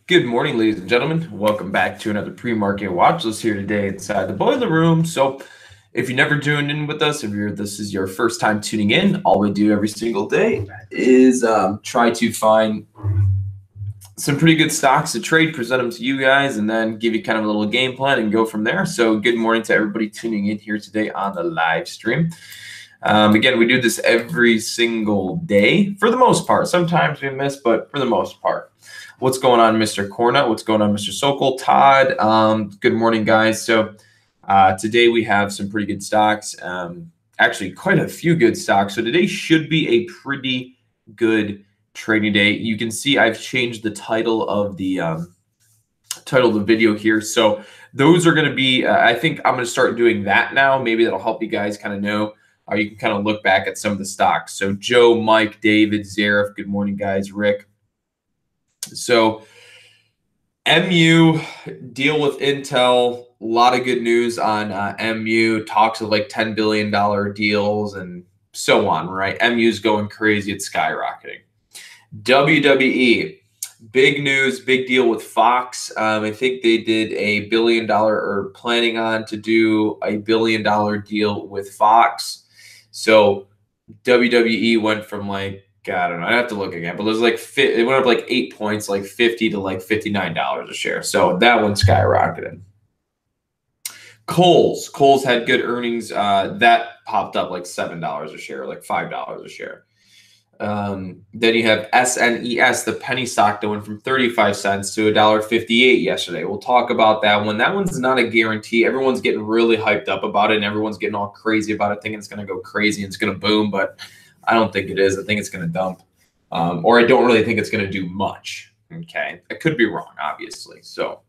Good morning, ladies and gentlemen. Welcome back to another pre-market watch list here today inside the boiler room. So if you never tuned in with us, this is your first time tuning in, all we do every single day is try to find some pretty good stocks to trade, present them to you guys, and then give you kind of a little game plan and go from there. So good morning to everybody tuning in here today on the live stream. Again, we do this every single day for the most part. Sometimes we miss, but for the most part. What's going on, Mr. Corna? What's going on, Mr. Sokol? Todd, good morning, guys. So today we have some pretty good stocks, actually quite a few good stocks. So today should be a pretty good trading day. You can see I've changed the title of the video here. So those are going to be, I think I'm going to start doing that now. Maybe that'll help you guys kind of know. You can kind of look back at some of the stocks. So Joe, Mike, David, Zaref, good morning, guys. Rick. So MU deal with Intel, a lot of good news on MU, talks of like $10 billion deals and so on, right? MU's going crazy, it's skyrocketing. WWE, big news, big deal with Fox. I think they did $1 billion or planning on to do $1 billion deal with Fox. So WWE went from like, I don't know, I have to look again, but it was like it went up like 8 points, like 50 to like $59 a share. So that one skyrocketed. Kohl's had good earnings. That popped up like $7 a share, like $5 a share. Then you have SNES, the penny stock that went from 35 cents to $1.58 yesterday. We'll talk about that one. That one's not a guarantee. Everyone's getting really hyped up about it, and everyone's getting all crazy about it, thinking it's going to go crazy and it's going to boom, but I don't think it is. I think it's going to dump, or I don't really think it's going to do much. Okay, I could be wrong, obviously. So,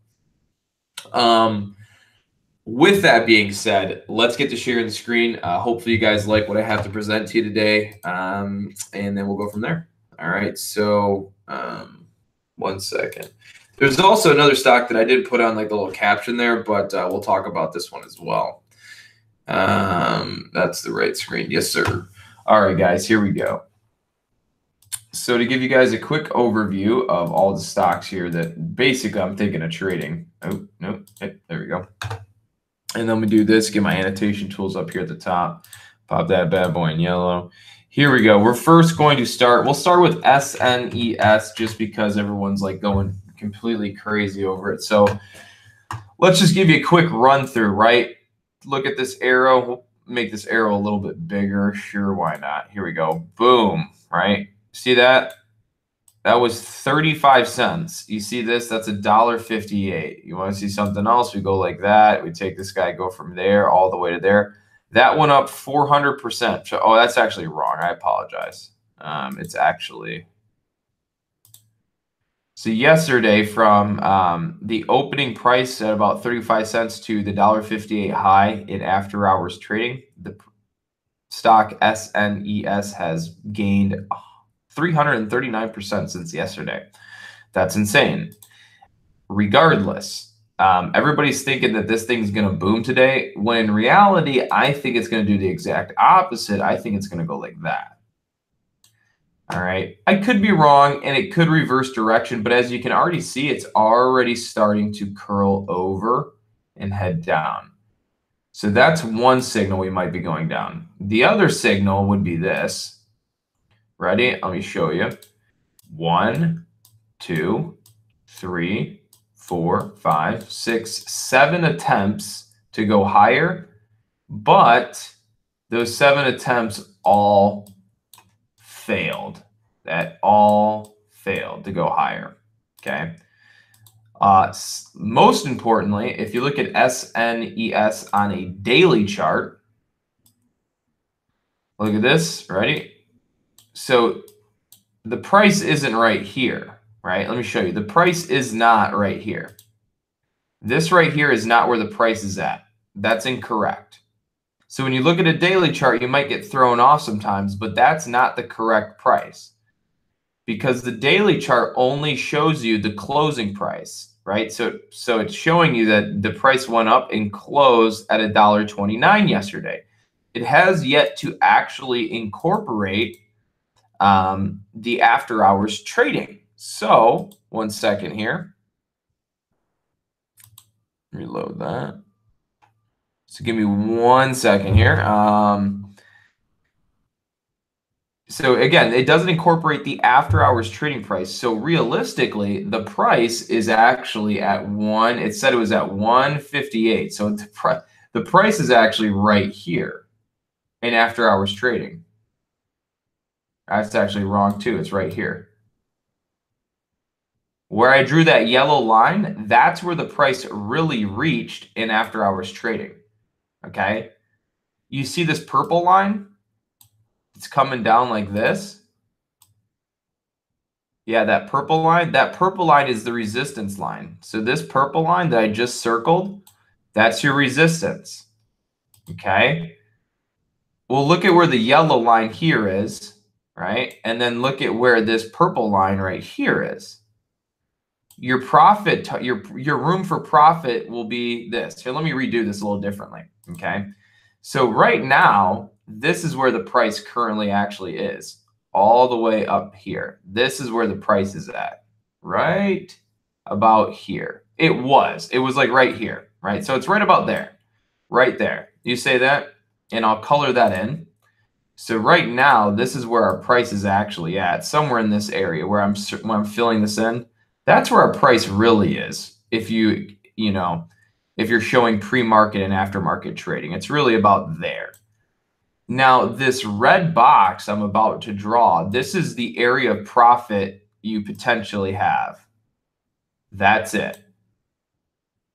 with that being said, let's get to sharing the screen. Hopefully, you guys like what I have to present to you today, and then we'll go from there. All right. So, 1 second. There's also another stock that I did put on like the little caption there, but we'll talk about this one as well. That's the right screen. Yes, sir. All right, guys, here we go. So to give you guys a quick overview of all the stocks here that basically I'm thinking of trading. Oh, no, there we go. And then we do this, get my annotation tools up here at the top. Pop that bad boy in yellow. Here we go. We're first going to start. We'll start with SNES just because everyone's like going completely crazy over it. So let's just give you a quick run through, right? Look at this arrow. We'll make this arrow a little bit bigger. Sure, why not? Here we go. Boom, right? See that? That was 35 cents. You see this? That's $1.58. You want to see something else? We go like that. We take this guy, go from there all the way to there. That went up 400%. Oh, that's actually wrong. I apologize. It's actually... So yesterday from the opening price at about 35 cents to the $1.58 high in after hours trading, the stock SNES has gained 339% since yesterday. That's insane. Regardless, everybody's thinking that this thing's going to boom today, when in reality, I think it's going to do the exact opposite. I think it's going to go like that. All right. I could be wrong, and it could reverse direction, but as you can already see, it's already starting to curl over and head down. So that's one signal we might be going down. The other signal would be this. Ready? Let me show you. 1, 2, 3, 4, 5, 6, 7 attempts to go higher, but those 7 attempts all failed. That all failed to go higher. Okay. Most importantly, if you look at SNES on a daily chart, look at this. Ready? So the price isn't right here, right? Let me show you. The price is not right here. This right here is not where the price is at. That's incorrect. So when you look at a daily chart, you might get thrown off sometimes, but that's not the correct price, because the daily chart only shows you the closing price, right? So it's showing you that the price went up and closed at $1.29 yesterday. It has yet to actually incorporate the after hours trading. So 1 second here. Reload that. So give me 1 second here. So again, it doesn't incorporate the after hours trading price. So realistically, the price is actually at it said it was at 158. So the price is actually right here in after hours trading. That's actually wrong too. It's right here. Where I drew that yellow line, that's where the price really reached in after hours trading. Okay. You see this purple line? It's coming down like this. Yeah, that purple line is the resistance line. So this purple line that I just circled, that's your resistance. Okay. Well, look at where the yellow line here is, right? And then look at where this purple line right here is. Your profit, your room for profit will be this. Here, let me redo this a little differently. Okay. So right now, this is where the price currently actually is, all the way up here. This is where the price is at, right about here. It was like right here, right? So it's right about there, right there. You say that, and I'll color that in. So right now, this is where our price is actually at, somewhere in this area where I'm filling this in. That's where our price really is. If if you're showing pre-market and aftermarket trading, it's really about there. Now, this red box I'm about to draw, this is the area of profit you potentially have. That's it.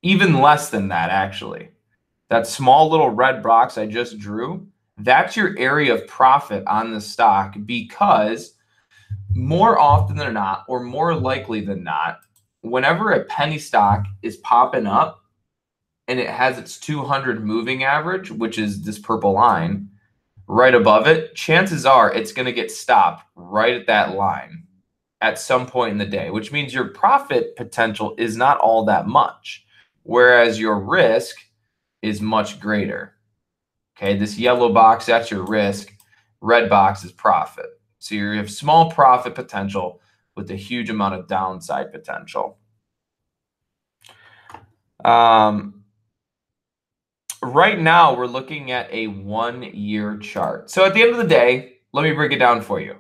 Even less than that, actually. That small little red box I just drew, that's your area of profit on the stock, because more often than not, or more likely than not, whenever a penny stock is popping up and it has its 200 moving average, which is this purple line right above it, chances are it's going to get stopped right at that line at some point in the day, which means your profit potential is not all that much, whereas your risk is much greater. Okay, this yellow box, that's your risk. Red box is profit. So you have small profit potential with a huge amount of downside potential. Right now, we're looking at a 1-year chart. So at the end of the day, let me break it down for you.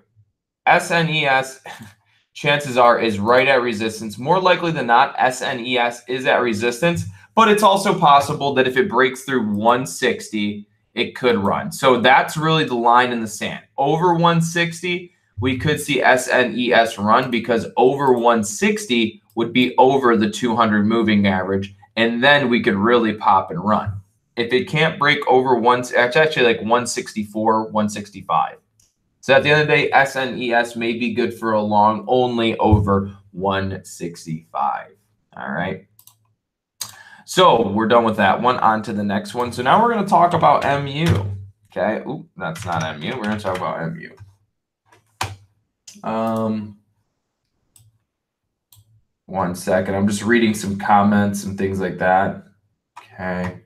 SNES, chances are, is right at resistance. More likely than not, SNES is at resistance, but it's also possible that if it breaks through 160, it could run. So that's really the line in the sand. Over 160, we could see SNES run, because over 160 would be over the 200 moving average, and then we could really pop and run. If it can't break over it's actually like 164, 165. So at the end of the day, SNES may be good for a long only over 165. All right. So we're done with that one. On to the next one. So now we're going to talk about MU. Okay. Oop, that's not MU. We're going to talk about MU. 1 second. I'm just reading some comments and things like that. Okay.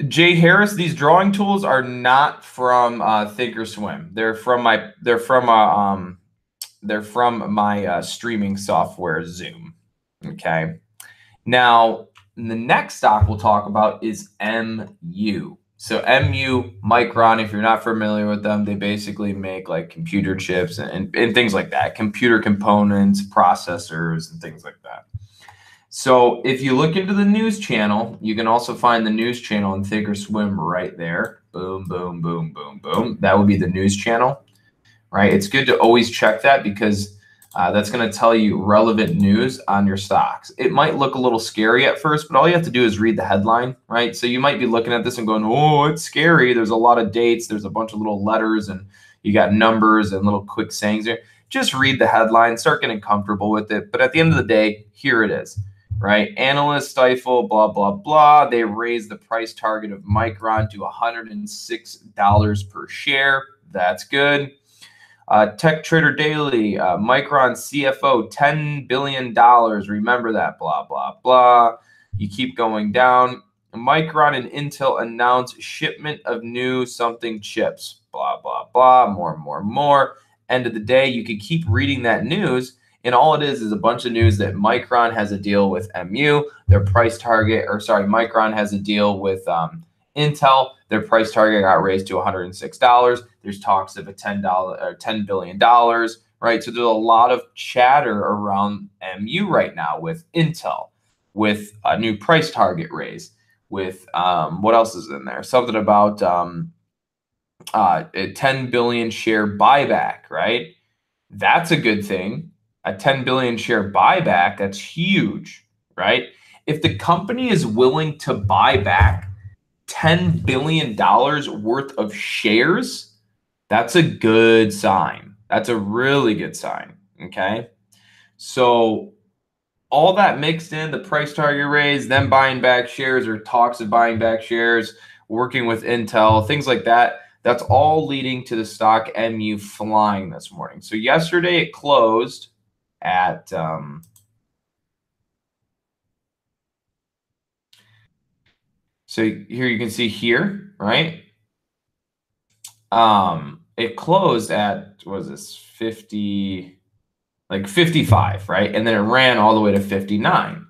Jay Harris, these drawing tools are not from Thinkorswim. They're from my streaming software, Zoom. Okay. Now, the next stock we'll talk about is MU. So MU, Micron, if you're not familiar with them, they basically make like computer chips and things like that, computer components, processors, and things like that. So if you look into the news channel, you can also find the news channel in Thinkorswim right there. Boom, boom, boom, boom, boom. That would be the news channel, right? It's good to always check that, because that's going to tell you relevant news on your stocks. It might look a little scary at first, but all you have to do is read the headline, right? So you might be looking at this and going, oh, it's scary. There's a lot of dates. There's a bunch of little letters, and you got numbers and little quick sayings there. Just read the headline, start getting comfortable with it. But at the end of the day, here it is. Right, analysts stifle, blah, blah, blah. They raised the price target of Micron to $106 per share. That's good. Tech Trader Daily, Micron CFO, $10 billion. Remember that, blah, blah, blah. You keep going down. Micron and Intel announced shipment of new something chips, blah, blah, blah. More. End of the day, you can keep reading that news. And all it is a bunch of news that Micron has a deal with MU, their price target, or sorry, Micron has a deal with Intel. Their price target got raised to $106. There's talks of a $10 billion, right? So there's a lot of chatter around MU right now with Intel, with a new price target raise, with what else is in there? Something about a 10 billion share buyback, right? That's a good thing. A 10 billion share buyback, that's huge, right? If the company is willing to buy back $10 billion worth of shares, that's a good sign. That's a really good sign, okay? So all that mixed in, the price target raise, them buying back shares or talks of buying back shares, working with Intel, things like that, that's all leading to the stock MU flying this morning. So yesterday it closed at so here you can see here, right? It closed at, what was this, 50, like 55, right? And then it ran all the way to 59.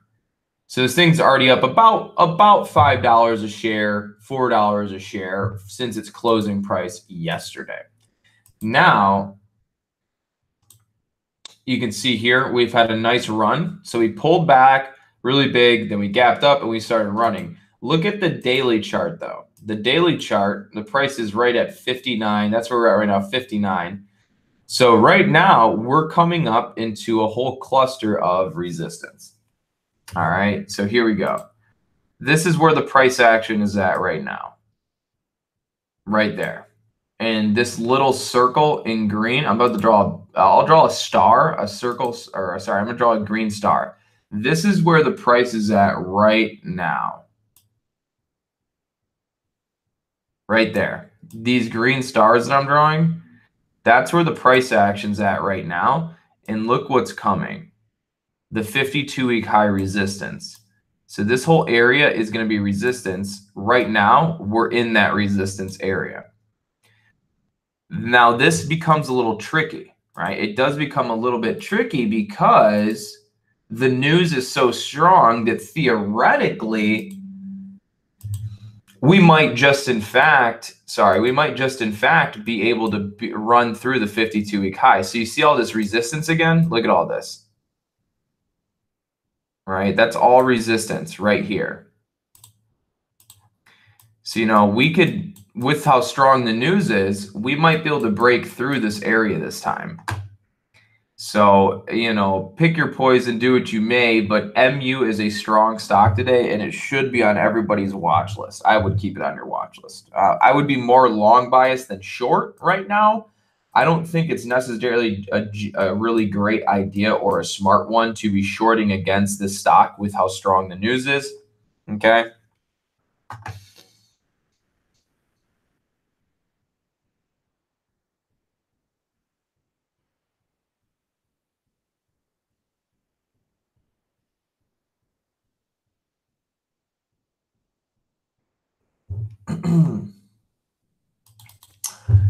So this thing's already up about $5 a share, $4 a share since its closing price yesterday. Now, you can see here we've had a nice run. So we pulled back really big, then we gapped up and we started running. Look at the daily chart though. The daily chart, the price is right at 59. That's where we're at right now, 59. So right now we're coming up into a whole cluster of resistance. All right, so here we go. This is where the price action is at right now. Right there. And this little circle in green, I'm about to draw, I'll draw a star, a circle, or sorry, I'm gonna draw a green star. This is where the price is at right now. Right there. These green stars that I'm drawing, that's where the price action's at right now. And look what's coming. The 52-week high resistance. So this whole area is going to be resistance. Right now, we're in that resistance area. Now, this becomes a little tricky, right? It does become a little bit tricky because the news is so strong that theoretically, we might just in fact be able to run through the 52-week high. So you see all this resistance again? Look at all this. Right? That's all resistance right here. So, you know, we could, with how strong the news is, we might be able to break through this area this time. So, you know, pick your poison, do what you may, but MU is a strong stock today, and it should be on everybody's watch list. I would keep it on your watch list. I would be more long biased than short right now. I don't think it's necessarily a really great idea or a smart one to be shorting against this stock with how strong the news is, okay?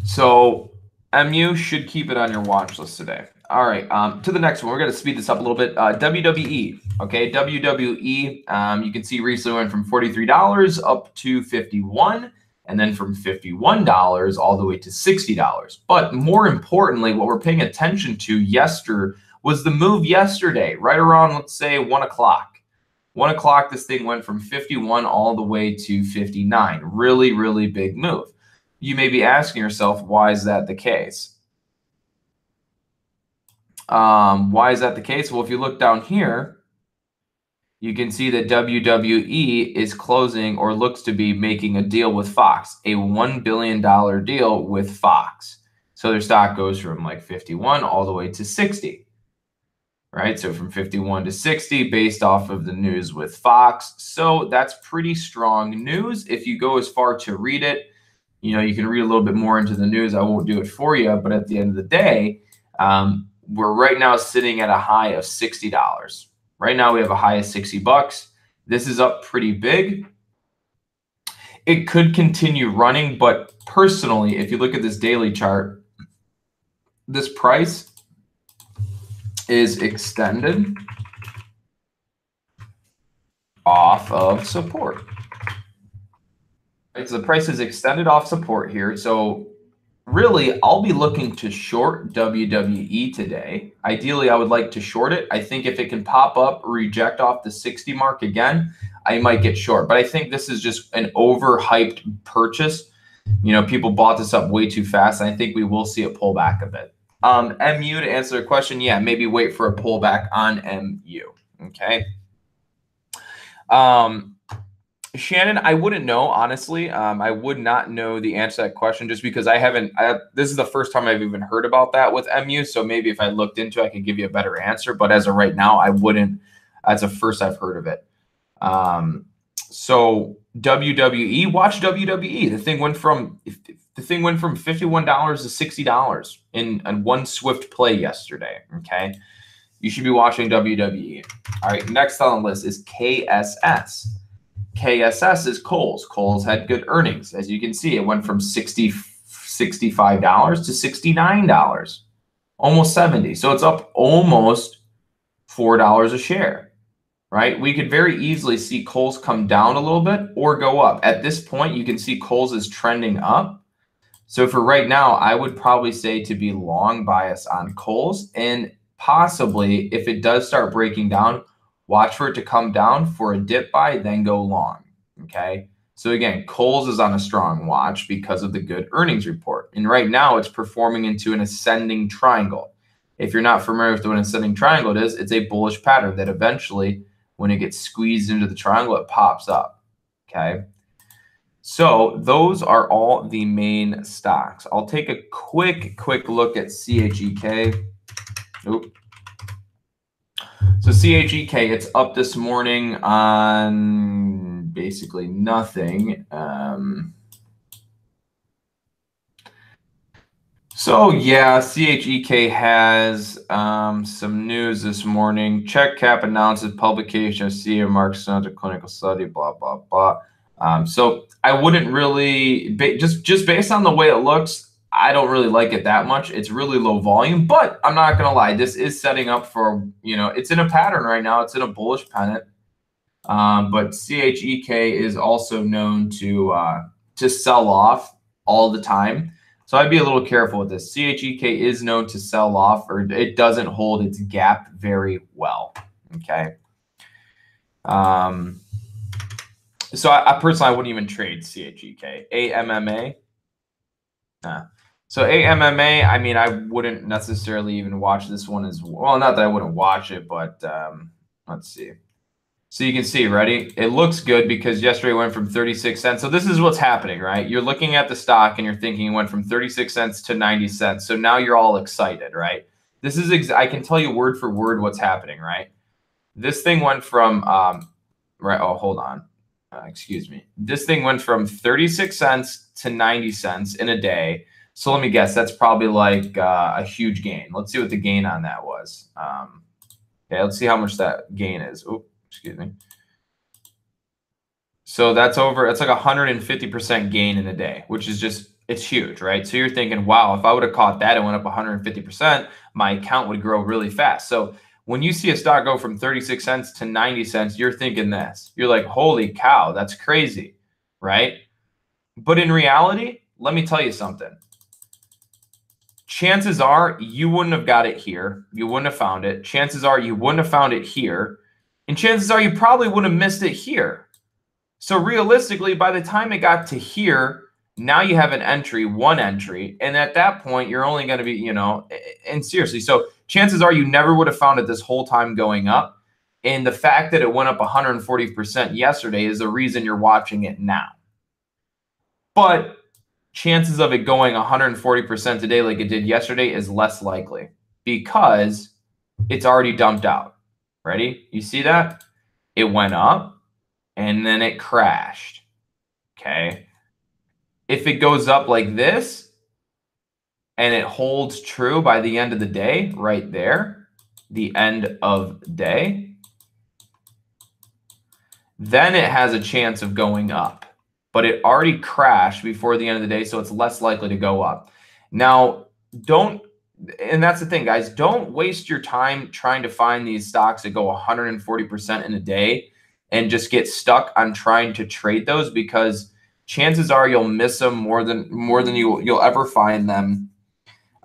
So MU should keep it on your watch list today. All right, to the next one. We're going to speed this up a little bit. WWE, okay? WWE, you can see recently went from $43 up to $51, and then from $51 all the way to $60. But more importantly, what we're paying attention to was the move yesterday, right around, let's say, 1 o'clock. 1 o'clock, this thing went from 51 all the way to 59. Really, really big move. You may be asking yourself, why is that the case? Why is that the case? Well, if you look down here, you can see that WWE is closing or looks to be making a deal with Fox, a $1 billion deal with Fox. So their stock goes from like 51 all the way to 60, right? So from 51 to 60 based off of the news with Fox. So that's pretty strong news. If you go as far to read it, you know, you can read a little bit more into the news. I won't do it for you, but at the end of the day, we're right now sitting at a high of $60. Right now we have a high of $60. This is up pretty big. It could continue running, but personally, if you look at this daily chart, this price is extended off of support. Right, so the price is extended off support here. So really, I'll be looking to short WWE today. Ideally, I would like to short it. I think if it can pop up, reject off the 60 mark again, I might get short. But I think this is just an overhyped purchase. You know, people bought this up way too fast. And I think we will see it pull back a bit. MU, to answer the question, yeah, maybe wait for a pullback on MU. Okay. Shannon, I wouldn't know, honestly. I would not know the answer to that question just because this is the first time I've even heard about that with MU. So maybe if I looked into it, I could give you a better answer. But as of right now, I wouldn't. That's the first I've heard of it. So WWE, watch WWE. The thing went from $51 to $60 in one swift play yesterday. Okay. You should be watching WWE. All right. Next on the list is KSS. KSS is Kohl's. Kohl's had good earnings. As you can see, it went from $65 to $69, almost 70. So it's up almost $4 a share, right? We could very easily see Kohl's come down a little bit or go up. At this point, you can see Kohl's is trending up. So for right now, I would probably say to be long bias on Kohl's, and possibly if it does start breaking down, watch for it to come down for a dip buy, then go long, okay? So again, Kohl's is on a strong watch because of the good earnings report. And right now it's performing into an ascending triangle. If you're not familiar with what an ascending triangle is, it's a bullish pattern that eventually, when it gets squeezed into the triangle, it pops up, okay? So those are all the main stocks. I'll take a quick look at CHEK. Oop. So CHEK, it's up this morning on basically nothing. So yeah, CHEK has some news this morning. Check Cap announces publication of CEO Mark Santa clinical study, blah, blah, blah. So I wouldn't really, just based on the way it looks, I don't really like it that much. It's really low volume, but I'm not going to lie. This is setting up for, you know, it's in a pattern right now. It's in a bullish pennant. But CHEK is also known to sell off all the time. So I'd be a little careful with this. CHEK is known to sell off, or it doesn't hold its gap very well. Okay. So I personally, I wouldn't even trade CHEK. AMMA. So AMMA, I mean, I wouldn't necessarily even watch this one as well. Not that I wouldn't watch it, but let's see. So you can see, ready? It looks good because yesterday it went from 36 cents. So this is what's happening, right? You're looking at the stock and you're thinking it went from 36 cents to 90 cents. So now you're all excited, right? This is, I can tell you word for word what's happening, right? This thing went from, right, oh, hold on. Excuse me. This thing went from 36 cents to 90 cents in a day. So let me guess, that's probably like a huge gain. Let's see what the gain on that was. Okay, let's see how much that gain is. Oh, excuse me. So that's like 150% gain in a day, which is just, it's huge, right? So you're thinking, wow, if I would have caught that and went up 150%, my account would grow really fast. So when you see a stock go from 36 cents to 90 cents, you're thinking this. You're like, holy cow, that's crazy, right? But in reality, let me tell you something. Chances are you wouldn't have got it here. You wouldn't have found it. Chances are you wouldn't have found it here. And chances are you probably would have missed it here. So realistically, by the time it got to here, now you have one entry. And at that point, you're only going to be, you know, and seriously. So chances are you never would have found it this whole time going up. And the fact that it went up 140% yesterday is the reason you're watching it now. But chances of it going 140% today like it did yesterday is less likely because it's already dumped out. Ready? You see that? It went up and then it crashed. Okay. If it goes up like this and it holds true by the end of the day, right there, the end of day, then it has a chance of going up. But it already crashed before the end of the day, so it's less likely to go up. Now, don't and that's the thing, guys. Don't waste your time trying to find these stocks that go 140% in a day and just get stuck on trying to trade those, because chances are you'll miss them more than you'll ever find them.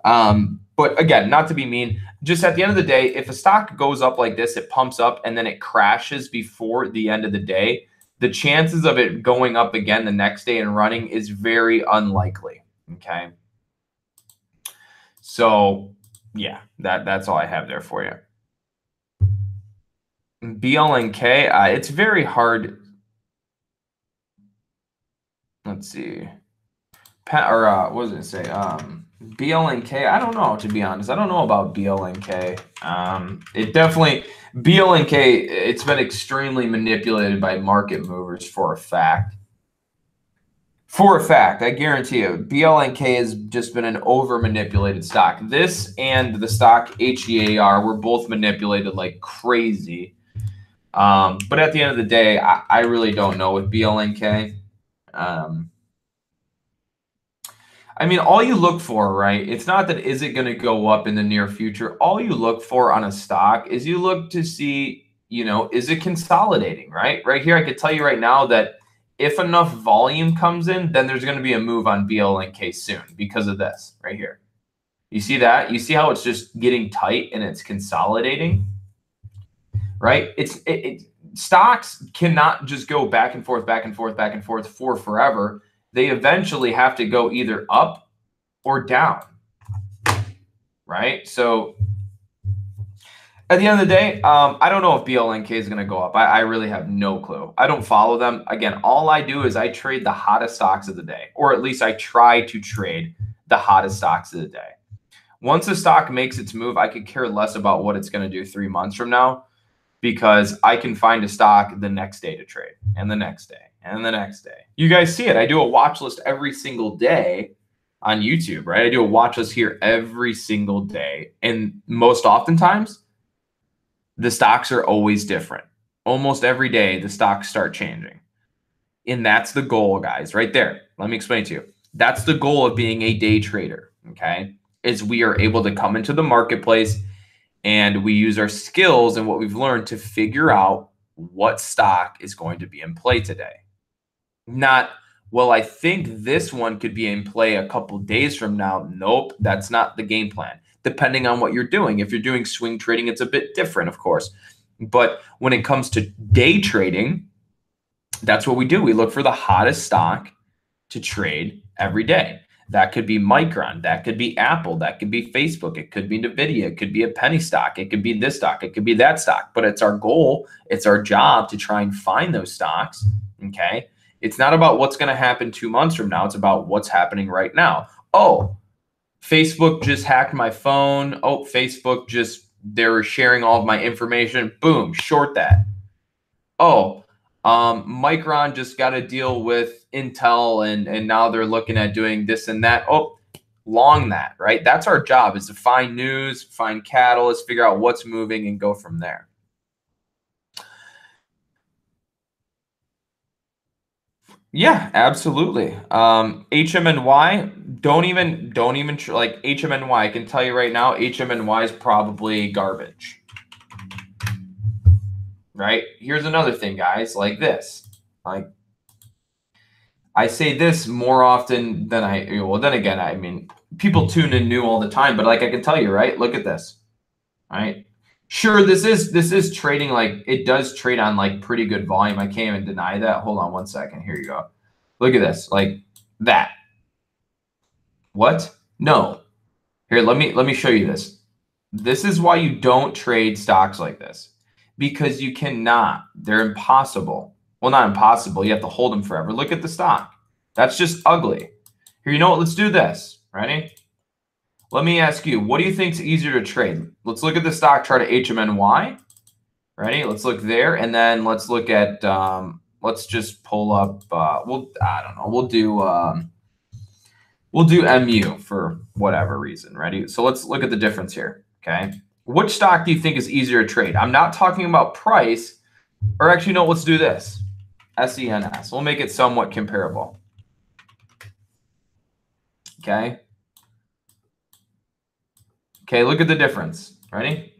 But again, not to be mean, just at the end of the day, if a stock goes up like this, it pumps up and then it crashes before the end of the day, the chances of it going up again the next day and running is very unlikely. Okay. So yeah, that's all I have there for you. BLNK, it's very hard. Let's see. What was it say? BLNK, I don't know, to be honest. I don't know about BLNK. It definitely, BLNK, it's been extremely manipulated by market movers for a fact. For a fact, I guarantee you, BLNK has just been an over-manipulated stock. This and the stock HEAR were both manipulated like crazy. But at the end of the day, I really don't know with BLNK. I mean, all you look for, right? It's not that is it going to go up in the near future. All you look for on a stock is you look to see, is it consolidating, right? Right here, I could tell you right now that if enough volume comes in, then there's going to be a move on BLNK soon because of this right here. You see that? You see how it's just getting tight and it's consolidating, right? Stocks cannot just go back and forth, back and forth, back and forth for forever. They eventually have to go either up or down, right? So at the end of the day, I don't know if BLNK is going to go up. I really have no clue. I don't follow them. Again, all I do is I trade the hottest stocks of the day, or at least I try to trade the hottest stocks of the day. Once a stock makes its move, I could care less about what it's going to do 3 months from now, because I can find a stock the next day to trade, and the next day, and the next day. You guys see it. I do a watch list every single day on YouTube, right? I do a watch list here every single day. And most oftentimes, the stocks are always different. Almost every day, the stocks start changing. And that's the goal, guys, right there. Let me explain to you. That's the goal of being a day trader, okay? Is we are able to come into the marketplace and we use our skills and what we've learned to figure out what stock is going to be in play today. Not, well, I think this one could be in play a couple days from now. Nope, that's not the game plan. Depending on what you're doing. If you're doing swing trading, it's a bit different, of course. But when it comes to day trading, that's what we do. We look for the hottest stock to trade every day. That could be Micron. That could be Apple. That could be Facebook. It could be NVIDIA. It could be a penny stock. It could be this stock. It could be that stock. But it's our goal. It's our job to try and find those stocks, okay? It's not about what's going to happen 2 months from now. It's about what's happening right now. Oh, Facebook just hacked my phone. Oh, Facebook they're sharing all of my information. Boom, short that. Oh, Micron just got to deal with Intel and now they're looking at doing this and that. Oh, long that, right? That's our job, is to find news, find catalysts, figure out what's moving and go from there. Yeah, absolutely. HMNY, don't even like HMNY. I can tell you right now, HMNY is probably garbage. Right? Here's another thing, guys, like this. Like, I say this more often than then again, I mean, people tune in new all the time, but like I can tell you, right? Look at this. Right? Sure, this is trading, like it does trade on like pretty good volume. I can't even deny that. Hold on one second. Here you go. Look at this, like that. What? No. Here, let me show you this. This is why you don't trade stocks like this, because you cannot. They're impossible. Well, not impossible. You have to hold them forever. Look at the stock. That's just ugly. Here, you know what? Let's do this. Ready? Let me ask you, what do you think is easier to trade? Let's look at the stock chart of HMNY. Ready? Let's look there, and then let's look at. Let's just pull up. I don't know. We'll do MU for whatever reason. Ready? So let's look at the difference here. Okay. Which stock do you think is easier to trade? I'm not talking about price, or actually, no. Let's do this. SENS. We'll make it somewhat comparable. Okay. Okay, look at the difference. Ready?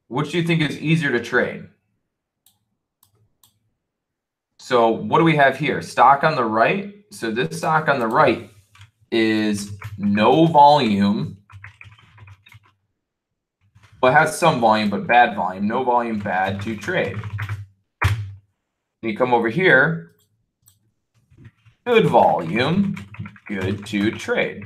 Which do you think is easier to trade? So what do we have here? Stock on the right. So this stock on the right is no volume. Well, it has some volume, but bad volume. No volume, bad to trade. You come over here, good volume, good to trade.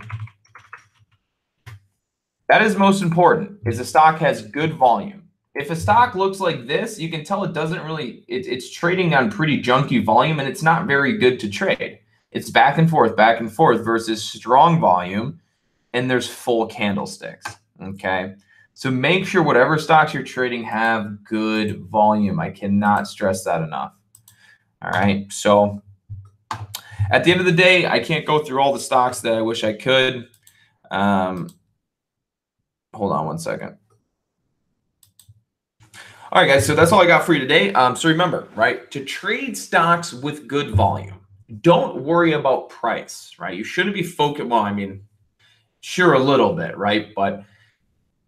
That is most important, is the stock has good volume. If a stock looks like this, you can tell it doesn't really, it's trading on pretty junky volume, and it's not very good to trade. It's back and forth versus strong volume, and there's full candlesticks, okay? So make sure whatever stocks you're trading have good volume. I cannot stress that enough. All right, so at the end of the day, I can't go through all the stocks that I wish I could. Hold on one second. All right, guys, so that's all I got for you today. So remember, right, to trade stocks with good volume, don't worry about price, right? You shouldn't be focused. Well, I mean, sure, a little bit, right? But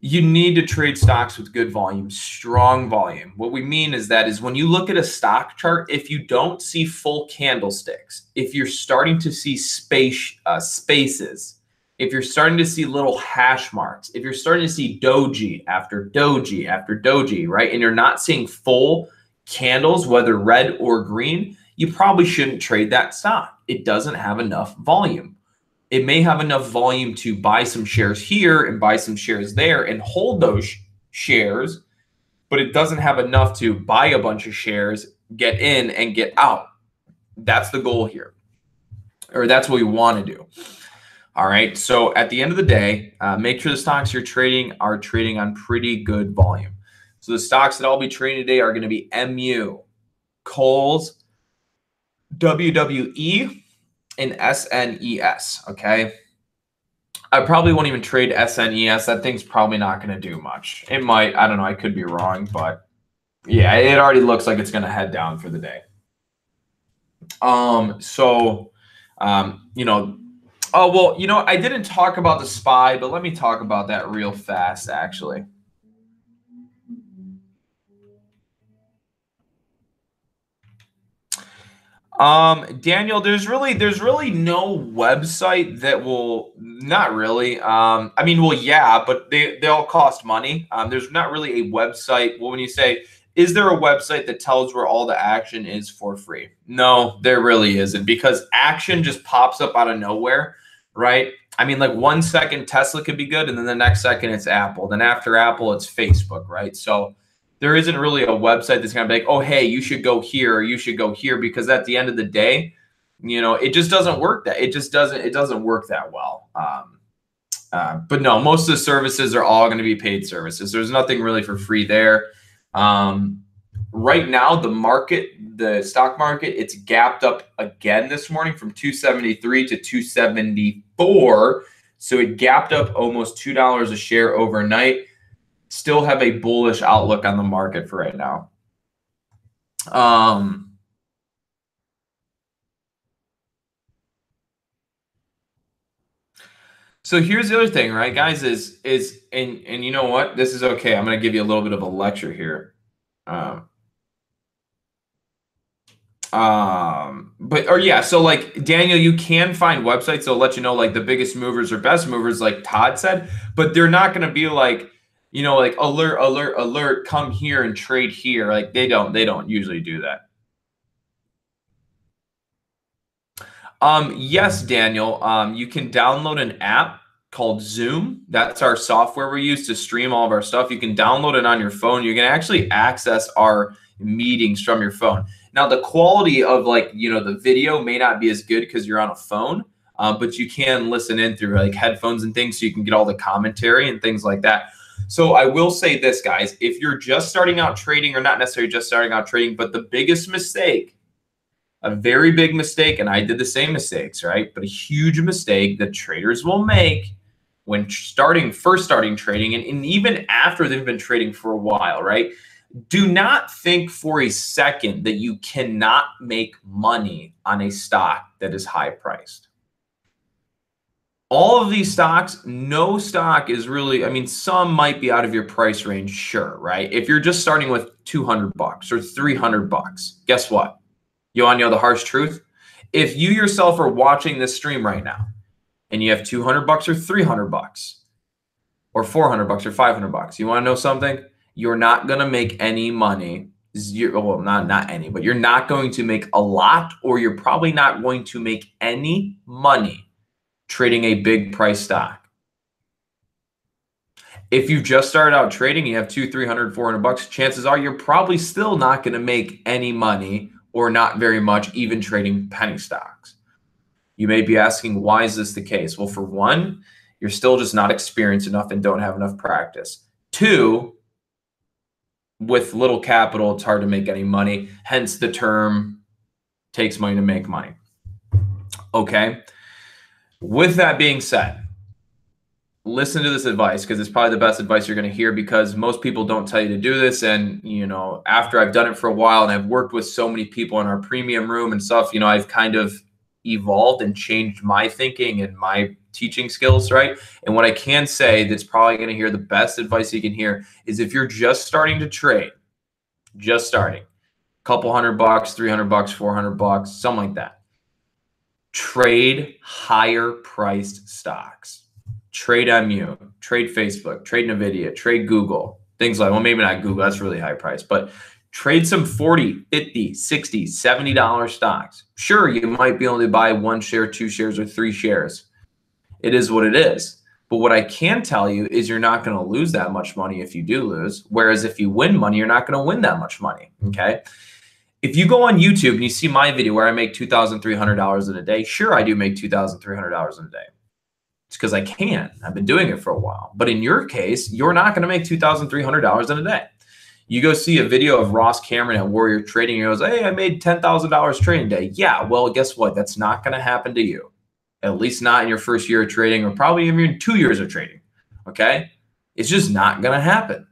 you need to trade stocks with good volume, strong volume. What we mean is when you look at a stock chart, if you don't see full candlesticks, if you're starting to see spaces, if you're starting to see little hash marks, if you're starting to see doji after doji after doji, right? And you're not seeing full candles, whether red or green, you probably shouldn't trade that stock. It doesn't have enough volume. It may have enough volume to buy some shares here and buy some shares there and hold those shares, but it doesn't have enough to buy a bunch of shares, get in and get out. That's the goal here, or that's what we want to do. All right. So at the end of the day, make sure the stocks you're trading are trading on pretty good volume. So the stocks that I'll be trading today are going to be MU, Kohl's, WWE, and SNES, okay? I probably won't even trade SNES. That thing's probably not going to do much. It might. I don't know. I could be wrong, but yeah, it already looks like it's going to head down for the day. You know, oh, well, you know, I didn't talk about the SPY, but let me talk about that real fast, actually. Daniel, there's really no website that will, not really. I mean, well, yeah, but they all cost money. There's not really a website. Well, when you say, is there a website that tells where all the action is for free? No, there really isn't, because action just pops up out of nowhere, right? I mean, like 1 second Tesla could be good, and then the next second it's Apple. Then after Apple, it's Facebook, right? So there isn't really a website that's going to be like, oh, hey, you should go here or you should go here, because at the end of the day, you know, it just doesn't work it doesn't work that well. But no, most of the services are all going to be paid services. There's nothing really for free there. Right now, the stock market, it's gapped up again this morning from 273 to 274. So it gapped up almost $2 a share overnight. Still have a bullish outlook on the market for right now. So here's the other thing, right, guys, and you know what? This is okay. I'm going to give you a little bit of a lecture here. So like Daniel, you can find websites that'll let you know like the biggest movers or best movers, like Todd said, but they're not going to be like, you know, like alert, alert, alert, come here and trade here. Like they don't usually do that. Yes, Daniel. You can download an app called Zoom. That's our software we use to stream all of our stuff. You can download it on your phone. You can actually access our meetings from your phone. Now, the quality of like, you know, the video may not be as good because you're on a phone, but you can listen in through like headphones and things, so you can get all the commentary and things like that. So I will say this, guys, if you're just starting out trading, or not necessarily just starting out trading, but the biggest mistake, a very big mistake, and I did the same mistakes, right? But a huge mistake that traders will make when first starting trading, and even after they've been trading for a while, right? Do not think for a second that you cannot make money on a stock that is high priced. All of these stocks, no stock is really, I mean, some might be out of your price range, sure, right? If you're just starting with 200 bucks or 300 bucks, guess what? You want to know the harsh truth? If you yourself are watching this stream right now and you have 200 bucks or 300 bucks or 400 bucks or 500 bucks, you want to know something? You're not going to make any money. Well, not any, but you're not going to make a lot, or you're probably not going to make any money trading a big price stock. If you just started out trading, you have 200, 300, 400 bucks, chances are you're probably still not going to make any money, or not very much, even trading penny stocks. You may be asking, why is this the case? Well, for one, you're still just not experienced enough and don't have enough practice. Two, with little capital, it's hard to make any money. Hence the term, takes money to make money. Okay. With that being said, listen to this advice, because it's probably the best advice you're going to hear, because most people don't tell you to do this. And, you know, after I've done it for a while and I've worked with so many people in our premium room and stuff, you know, I've kind of evolved and changed my thinking and my teaching skills, right? And what I can say that's probably going to hear the best advice you can hear is, if you're just starting to trade, just starting, a couple $100, 300 bucks, 400 bucks, something like that, trade higher priced stocks. Trade MU, trade Facebook, trade NVIDIA, trade Google, things like, well, maybe not Google, that's really high price, but trade some $40, $50, $60, $70 stocks. Sure, you might be able to buy 1 share, 2 shares, or 3 shares. It is what it is. But what I can tell you is, you're not going to lose that much money if you do lose. Whereas if you win money, you're not going to win that much money. Okay. If you go on YouTube and you see my video where I make $2,300 in a day, sure, I do make $2,300 in a day. It's because I can. I've been doing it for a while. But in your case, you're not going to make $2,300 in a day. You go see a video of Ross Cameron at Warrior Trading, and he goes, hey, I made $10,000 trading day. Yeah, well, guess what? That's not going to happen to you. At least not in your first year of trading, or probably even in 2 years of trading. Okay? It's just not going to happen.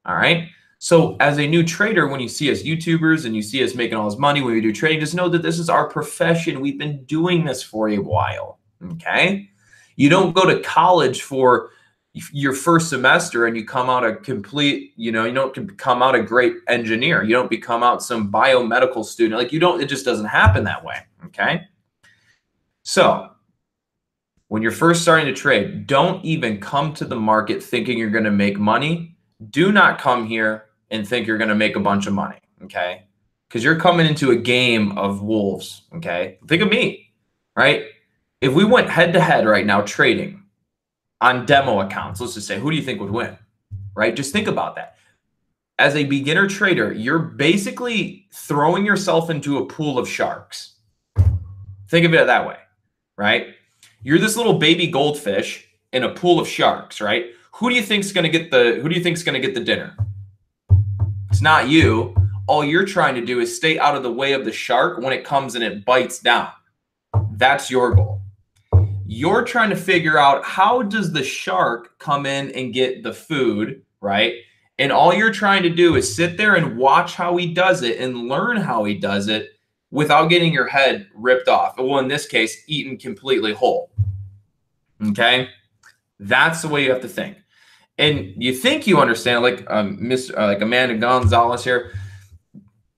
All right? So as a new trader, when you see us YouTubers and you see us making all this money when we do trading, just know that this is our profession. We've been doing this for a while. Okay? You don't go to college for your first semester and you come out a complete, you don't come out a great engineer. You don't become out some biomedical student. Like, it just doesn't happen that way. Okay? So when you're first starting to trade, don't even come to the market thinking you're going to make money. Do not come here and think you're going to make a bunch of money. Okay? Because you're coming into a game of wolves. Okay? Think of me, right? If we went head to head right now trading on demo accounts, let's just say, who do you think would win? Right? Just think about that. As a beginner trader, you're basically throwing yourself into a pool of sharks. Think of it that way, right? You're this little baby goldfish in a pool of sharks, right? Who do you think's going to get the dinner? It's not you. All you're trying to do is stay out of the way of the shark when it comes and it bites down. That's your goal. You're trying to figure out, how does the shark come in and get the food, right? And all you're trying to do is sit there and watch how he does it and learn how he does it without getting your head ripped off. Well, in this case, eaten completely whole. Okay? That's the way you have to think. And you think you understand, like like Amanda Gonzalez here.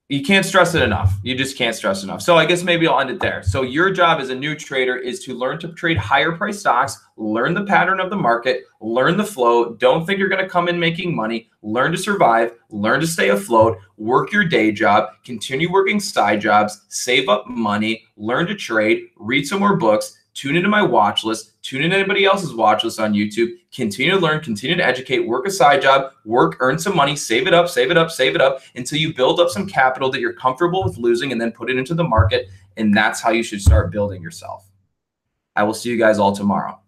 You can't stress it enough. You just can't stress enough. So I guess maybe I'll end it there. So your job as a new trader is to learn to trade higher price stocks, learn the pattern of the market, learn the flow. Don't think you're going to come in making money. Learn to survive, learn to stay afloat, work your day job, continue working side jobs, save up money, learn to trade, read some more books, tune into my watch list, tune into anybody else's watch list on YouTube, continue to learn, continue to educate, work a side job, earn some money, save it up, save it up, save it up until you build up some capital that you're comfortable with losing, and then put it into the market. And that's how you should start building yourself. I will see you guys all tomorrow.